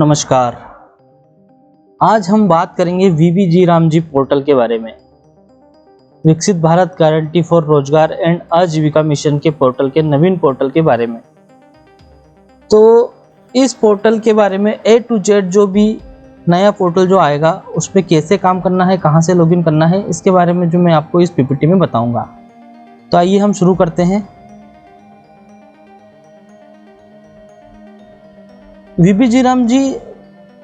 नमस्कार। आज हम बात करेंगे वीबीजी रामजी पोर्टल के बारे में। विकसित भारत गारंटी फॉर रोजगार एंड आजीविका मिशन के पोर्टल के नवीन पोर्टल के बारे में। तो इस पोर्टल के बारे में A to Z जो भी नया पोर्टल जो आएगा उस पर कैसे काम करना है, कहां से लॉगिन करना है, इसके बारे में जो मैं आपको इस पीपीटी में बताऊंगा। तो आइए हम शुरू करते हैं। वीबीजी रामजी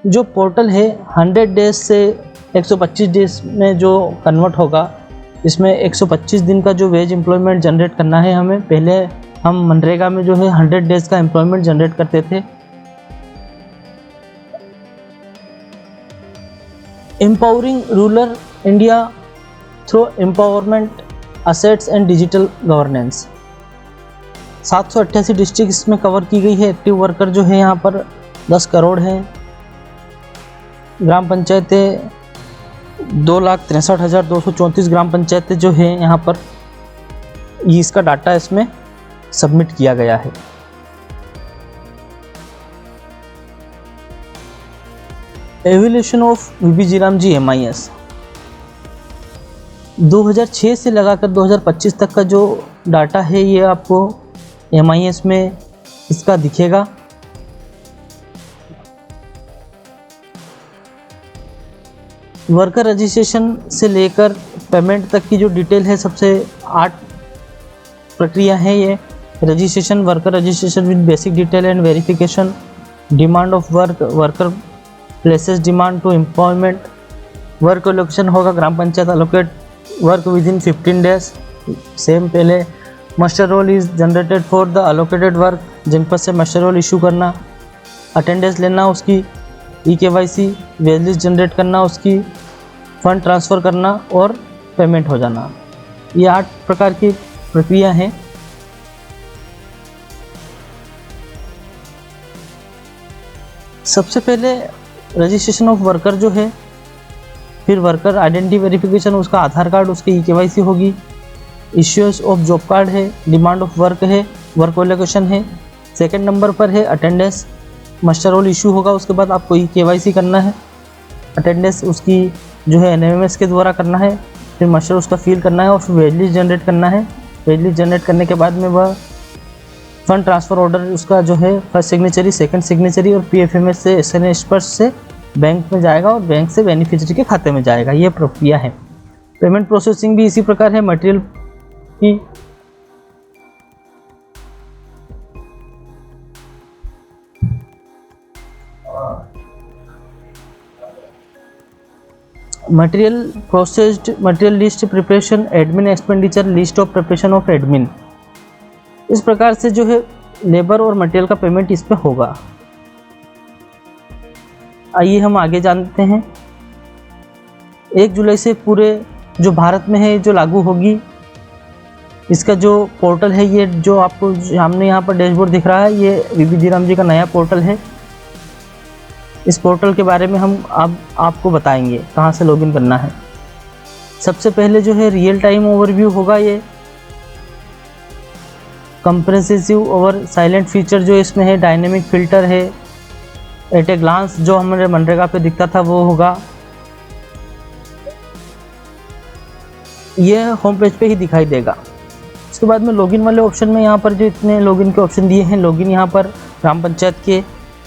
जो पोर्टल है 100 डेज से 125 डेज में जो कन्वर्ट होगा। इसमें 125 दिन का जो वेज एम्प्लॉयमेंट जनरेट करना है हमें। पहले हम मनरेगा में जो है 100 डेज का एम्प्लॉयमेंट जनरेट करते थे। Empowering rural India through empowerment assets and digital governance. 788 district इसमें कवर की गई है। एक्टिव वर्कर जो है यहाँ पर 10 करोड़ हैं। ग्राम पंचायतें 2,63,234 ग्राम पंचायतें जो है यहाँ पर ये इसका डाटा इसमें सबमिट किया गया है। Evolution of VBG Ramji MIS 2006 से लगाकर 2025 तक का जो डाटा है ये आपको MIS में इसका दिखेगा। वर्कर रजिस्ट्रेशन से लेकर पेमेंट तक की जो डिटेल है, सबसे 8 प्रक्रिया है ये। Registration, worker registration with basic detail and verification, demand of work, worker places demand to employment, work allocation होगा, gram panchayat allocate work within 15 days. Same पहले master roll is generated for the allocated work, जनपद से master roll issue करना, attendance लेना उसकी, EKYC, veg list generate करना उसकी, fund transfer करना और पेमेंट हो जाना। ये 8 प्रकार की प्रक्रिया हैं। सबसे पहले रजिस्ट्रेशन ऑफ वर्कर जो है, फिर वर्कर आइडेंटिटी वेरिफिकेशन, उसका आधार कार्ड, उसकी EKYC होगी, इश्यूज ऑफ जॉब कार्ड है, डिमांड ऑफ वर्क है, वर्क एलोकेशन है। सेकंड नंबर पर है अटेंडेंस, मास्टर रोल इशू होगा, उसके बाद आपको EKYC करना है, अटेंडेंस उसकी जो है NMMS के द्वारा करना है, फिर मास्टर उसका फिल करना है और फिर वेज लिस्ट जनरेट करना है। वेज लिस्ट जनरेट करने के बाद में वह फंड ट्रांसफ़र ऑर्डर उसका जो है फर्स्ट सिग्नेचरी, सेकंड सिग्नेचरी और PFMS से SN से बैंक में जाएगा और बैंक से बेनिफिशियरी के खाते में जाएगा। ये प्रक्रिया है। पेमेंट प्रोसेसिंग भी इसी प्रकार है। मटेरियल की material processed, material list preparation, admin expenditure, list of preparation of admin. इस प्रकार से जो है लेबर और मटेरियल का पेमेंट इस पे होगा। आइए हम आगे जानते हैं। 1 जुलाई से पूरे जो भारत में है जो लागू होगी। इसका जो पोर्टल है, ये जो आपको सामने यहाँ पर डैशबोर्ड दिख रहा है, ये वीबीजी रामजी का नया पोर्टल है। इस पोर्टल के बारे में हम अब आपको बताएंगे कहाँ से लॉगिन करना है। सबसे पहले जो है रियल टाइम ओवरव्यू होगा। ये कंप्रेहेंसिव और साइलेंट फीचर जो इसमें है, डायनेमिक फिल्टर है, एट ए ग्लांस जो हमारे मनरेगा पे दिखता था वो होगा। ये होम पेज पे ही दिखाई देगा। उसके बाद में लॉगिन वाले ऑप्शन में यहाँ पर जो इतने लॉगिन के ऑप्शन दिए हैं, लॉगिन यहाँ पर ग्राम पंचायत के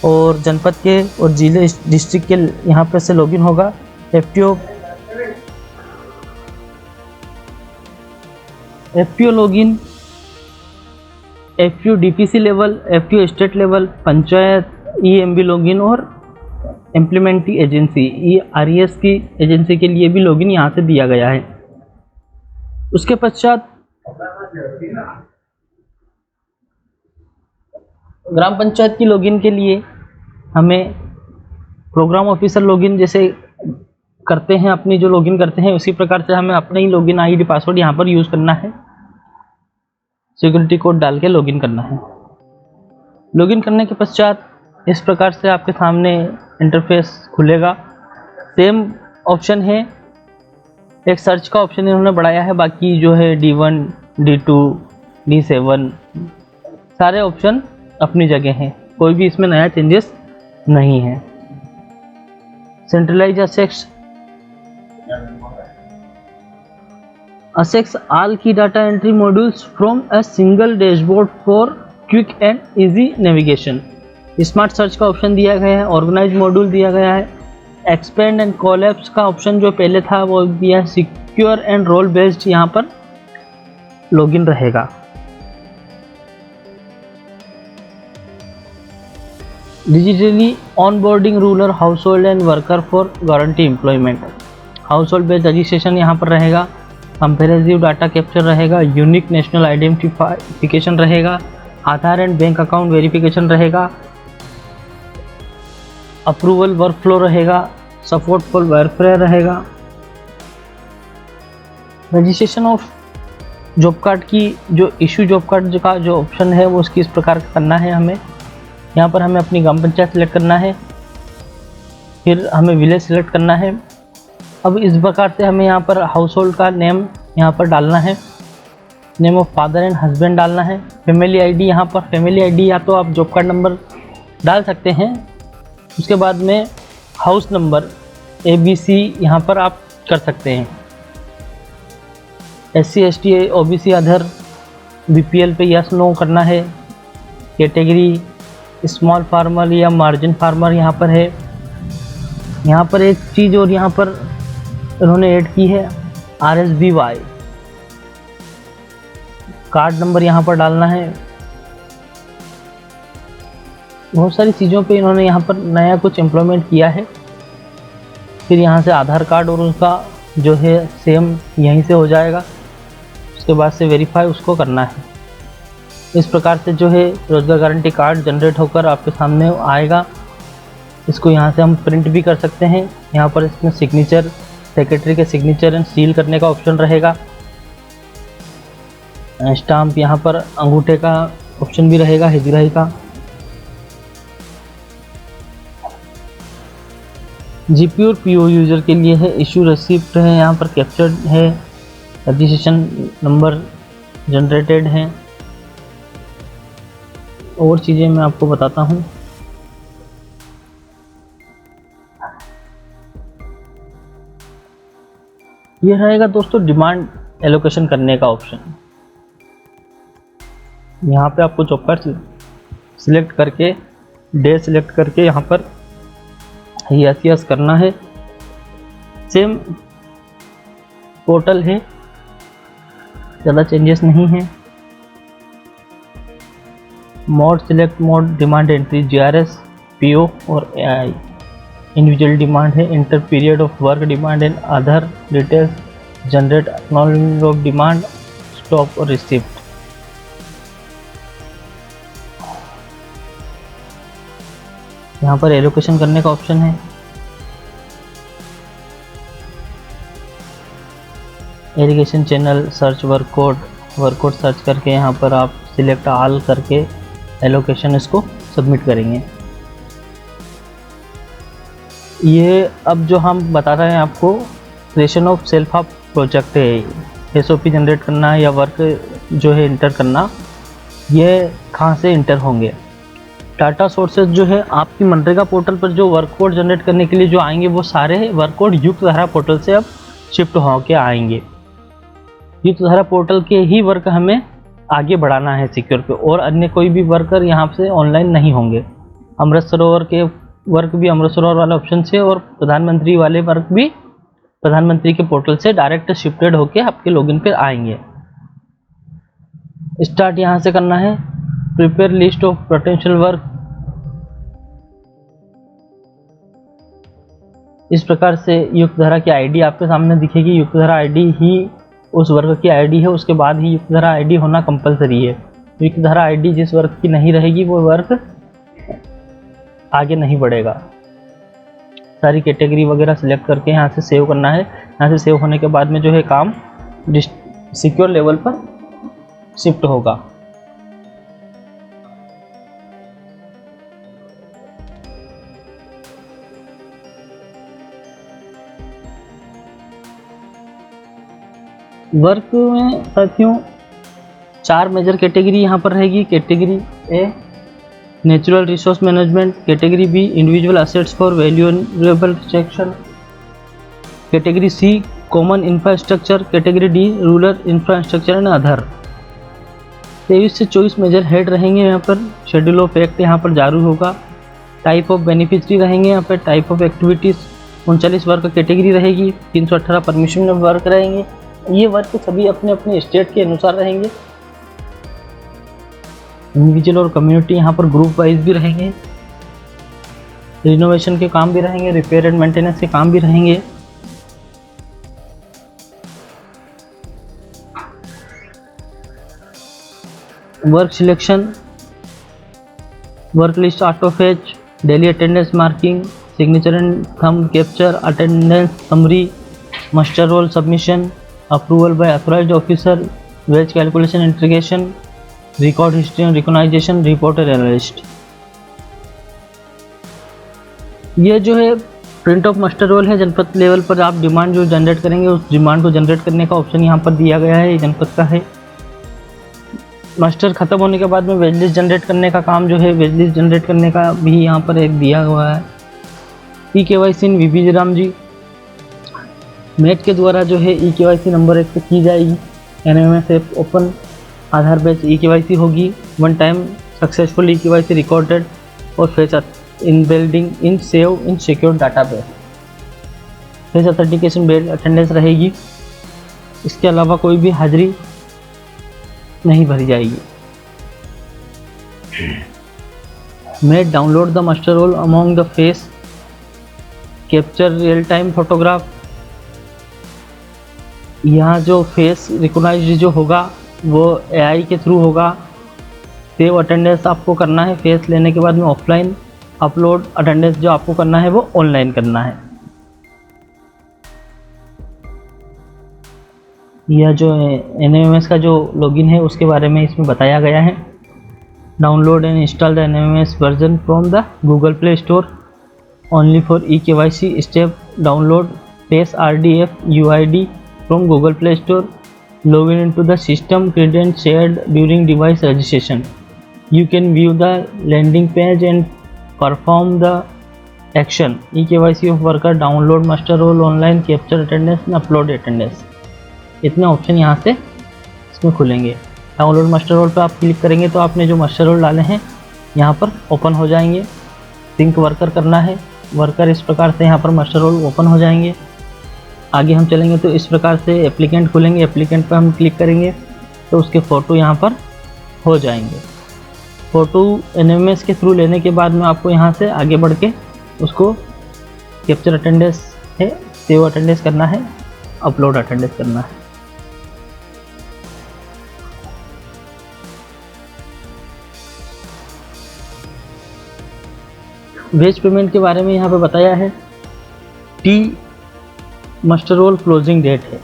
और जनपद के और जिले डिस्ट्रिक्ट के यहाँ पर से लॉगिन होगा। FPO login, FPO DPC level, FPO state level, panchayat, EMB login और इम्प्लीमेंटिंग एजेंसी RES की एजेंसी के लिए भी लॉगिन यहाँ से दिया गया है। उसके पश्चात ग्राम पंचायत की लॉगिन के लिए हमें प्रोग्राम ऑफिसर लॉगिन जैसे करते हैं, अपनी जो लॉगिन करते हैं उसी प्रकार से हमें अपना ही लॉगिन ID पासवर्ड यहाँ पर यूज़ करना है। सिक्योरिटी कोड डाल के लॉगिन करना है। लॉगिन करने के पश्चात इस प्रकार से आपके सामने इंटरफेस खुलेगा। सेम ऑप्शन है, एक सर्च का ऑप्शन इन्होंने बढ़ाया है, बाकी जो है D1, D2, D7 सारे ऑप्शन अपनी जगह हैं, कोई भी इसमें नया चेंजेस नहीं है। centralized assets all key data entry modules from a single dashboard for quick and easy navigation। Smart search का ऑप्शन दिया गया है, ऑर्गेनाइज मॉड्यूल दिया गया है, एक्सपेंड एंड कोलैप्स का ऑप्शन जो पहले था वो दिया है, सिक्योर एंड रोल बेस्ड यहाँ पर लॉगिन रहेगा। Digitally onboarding rural house hold and worker for guarantee employment. House hold based registration यहाँ पर रहेगा, कंपेरेटिव डाटा कैप्चर रहेगा, यूनिक नेशनल आइडेंटिफिकेशन रहेगा, आधार एंड बैंक अकाउंट वेरिफिकेशन रहेगा, अप्रूवल वर्कफ्लो रहेगा, सपोर्ट फॉर वेलफेयर रहेगा। रजिस्ट्रेशन ऑफ जॉब कार्ड की जो इशू जॉब कार्ड का जो ऑप्शन है वो उसकी इस प्रकार करना है। हमें यहाँ पर हमें अपनी ग्राम पंचायत सिलेक्ट करना है, फिर हमें विलेज सिलेक्ट करना है। अब इस प्रकार से हमें यहाँ पर हाउस होल्ड का नेम यहाँ पर डालना है, name of father and husband डालना है, फैमिली आईडी यहाँ पर फैमिली आईडी या तो आप जॉब कार्ड नंबर डाल सकते हैं, उसके बाद में हाउस नंबर ABC यहाँ पर आप कर सकते हैं। SC ST OBC other BPL पे यस नो करना है। कैटेगरी स्मॉल फार्मर या मार्जिन फार्मर यहाँ पर है। यहाँ पर एक चीज़ और यहाँ पर उन्होंने ऐड की है, RSBY कार्ड नंबर यहाँ पर डालना है। बहुत सारी चीज़ों पे इन्होंने यहाँ पर नया कुछ इम्प्लीमेंट किया है। फिर यहाँ से आधार कार्ड और उसका जो है सेम यहीं से हो जाएगा, उसके बाद से वेरीफाई उसको करना है। इस प्रकार से जो है रोजगार गारंटी कार्ड जनरेट होकर आपके सामने आएगा। इसको यहाँ से हम प्रिंट भी कर सकते हैं। यहाँ पर इसमें सिग्नेचर, सेक्रेटरी के सिग्नेचर एंड सील करने का ऑप्शन रहेगा। स्टाम्प यहाँ पर अंगूठे का ऑप्शन भी रहेगा, हिजराई का। GP और PO यूज़र के लिए है, इशू रिसिप्ट है, यहाँ पर कैप्चर्ड है, रजिस्ट्रेशन नंबर जनरेटेड है। और चीज़ें मैं आपको बताता हूँ। ये रहेगा दोस्तों डिमांड एलोकेशन करने का ऑप्शन। यहाँ पे आपको जॉब कार्ड सिलेक्ट करके डे सिलेक्ट करके यहाँ पर यस करना है। सेम पोर्टल है, ज़्यादा चेंजेस नहीं है। Mode select mode demand entry GRS PO और AI। इंडिविजुअल डिमांड है, inter period of work demand and other details, generate acknowledgement of demand, stop और रिसिप्ट। यहाँ पर एलोकेशन करने का ऑप्शन है। Irrigation channel search work code search करके यहाँ पर आप सिलेक्ट ऑल करके एलोकेशन इसको सबमिट करेंगे। ये अब जो हम बता रहे हैं आपको creation of self help project है। SOP जनरेट करना या वर्क जो है इंटर करना, ये कहाँ से इंटर होंगे। डाटा सोर्सेज जो है आपकी मनरेगा पोर्टल पर जो वर्क कोड जनरेट करने के लिए जो आएंगे वो सारे वर्क कोड युक्त धारा पोर्टल से अब शिफ्ट होकर आएंगे। युक्त धारा पोर्टल के ही वर्क हमें आगे बढ़ाना है सिक्योर पे, और अन्य कोई भी वर्कर यहाँ से ऑनलाइन नहीं होंगे। अमृत सरोवर के वर्क भी अमृत सरोवर वाले ऑप्शन से, और प्रधानमंत्री वाले वर्क भी प्रधानमंत्री के पोर्टल से डायरेक्ट शिफ्टेड होके आपके लॉगिन पे आएंगे। स्टार्ट यहाँ से करना है। Prepare list of potential work. इस प्रकार से युक्त धारा की आईडी आपके सामने दिखेगी। युक्त धारा आईडी ही उस वर्ग की आईडी है, उसके बाद ही युक्त धारा आईडी होना कंपलसरी है। युक्त धारा आईडी जिस वर्ग की नहीं रहेगी वो वर्ग आगे नहीं बढ़ेगा। सारी कैटेगरी वगैरह सिलेक्ट करके यहाँ से सेव करना है। यहाँ से सेव होने के बाद में जो है काम सिक्योर लेवल पर शिफ्ट होगा। वर्क में साथियों 4 मेजर कैटेगरी यहाँ पर रहेगी। Category A, natural resource management. Category B individual assets for valuable section. Category C common infrastructure. Category D rural infrastructure and other. 23 से 24 मेजर हेड रहेंगे यहाँ पर। शेड्यूल ऑफ एक्ट यहाँ पर जारी होगा। टाइप ऑफ बेनिफिशरी रहेंगे यहाँ पर। Type of activities 39 work category रहेगी। 318 परमिशन वर्क रहेंगे। ये वर्क सभी अपने अपने स्टेट के अनुसार रहेंगे। इंडिविजुअल और कम्युनिटी यहाँ पर ग्रुप वाइज भी रहेंगे। रिनोवेशन के काम भी रहेंगे। रिपेयर एंड मेंटेनेंस के काम भी रहेंगे। Work selection, work list auto fetch, daily attendance marking, signature and thumb capture, attendance summary, master roll submission, approval by authorised officer, wage calculation integration, record history and recognisation, report and analyst. ये जो है print of master role है। जनपद level पर आप demand जो generate करेंगे उस डिमांड को जनरेट करने का ऑप्शन यहाँ पर दिया गया है। ये जनपद का है। मास्टर खत्म होने के बाद में वेज लिस्ट जनरेट करने का काम जो है, वेज लिस्ट जनरेट करने का भी यहाँ पर एक दिया हुआ है। ई-KYC इन वीबी राम जी मेट के द्वारा जो है ई-KYC नंबर 1 पे की जाएगी। NMMS app open Aadhaar based ई-KYC होगी। वन टाइम सक्सेसफुल ई-KYC रिकॉर्डेड और face in building in save in secure database. Face authentication based attendance रहेगी। इसके अलावा कोई भी हाजिरी नहीं भरी जाएगी। Made download the master roll among the face capture real time photograph. यहाँ जो फेस रिकॉग्नाइज्ड जो होगा वो AI के थ्रू होगा। सेव अटेंडेंस आपको करना है फेस लेने के बाद में ऑफलाइन। अपलोड अटेंडेंस जो आपको करना है वो ऑनलाइन करना है। यह जो NMMS का जो लॉगिन है उसके बारे में इसमें बताया गया है। Download and install the NMMS version from the Google Play Store only for ई-KYC step. Download face RDF UID from Google Play Store. log in into the system credentials shared during device registration. You can view the landing page and perform the action. E-KYC of worker, download master roll online, capture attendance and upload attendance. इतने option यहाँ से इसमें खुलेंगे। Download master role पर आप click करेंगे तो आपने जो मास्टर रोल डाले हैं यहाँ पर ओपन हो जाएंगे। सिंक वर्कर करना है। वर्कर इस प्रकार से यहाँ पर मास्टर रोल ओपन हो जाएंगे। आगे हम चलेंगे तो इस प्रकार से एप्लीकेंट खुलेंगे। एप्लीकेंट पर हम क्लिक करेंगे तो उसके फ़ोटो यहाँ पर हो जाएंगे। फ़ोटो NMMS के थ्रू लेने के बाद में आपको यहाँ से आगे बढ़ के उसको कैप्चर अटेंडेंस है, सेव अटेंडेंस करना है, अपलोड अटेंडेंस करना है। वेज पेमेंट के बारे में यहाँ पे बताया है। T master roll closing date है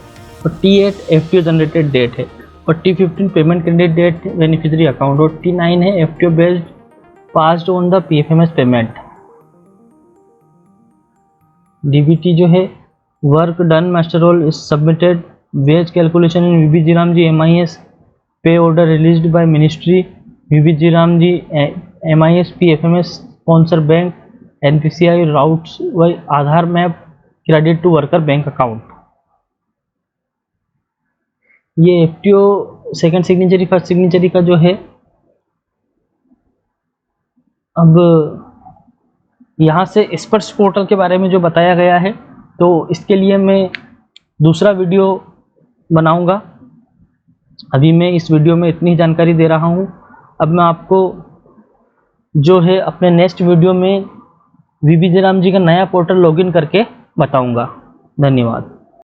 और T8 FTO जनरेटेड डेट है और T15 पेमेंट क्रेडिट डेट है बेनिफिशियरी अकाउंट और T9 है FTO based passed on the PFMS payment. DBT जो है work done master roll is submitted. Wage calculation in VB G Ram G MIS पे order released by ministry. VB G Ram G MIS PFMS sponsor bank NPCI routes by Aadhaar map credit two worker bank account. ये FTO second signatory first signatory का जो है अब यहाँ से स्पर्श portal के बारे में जो बताया गया है तो इसके लिए मैं दूसरा वीडियो बनाऊंगा। अभी मैं इस वीडियो में इतनी जानकारी दे रहा हूँ। अब मैं आपको जो है अपने नेक्स्ट वीडियो में VB G Ram जी का नया पोर्टल लॉगिन करके बताऊंगा। धन्यवाद।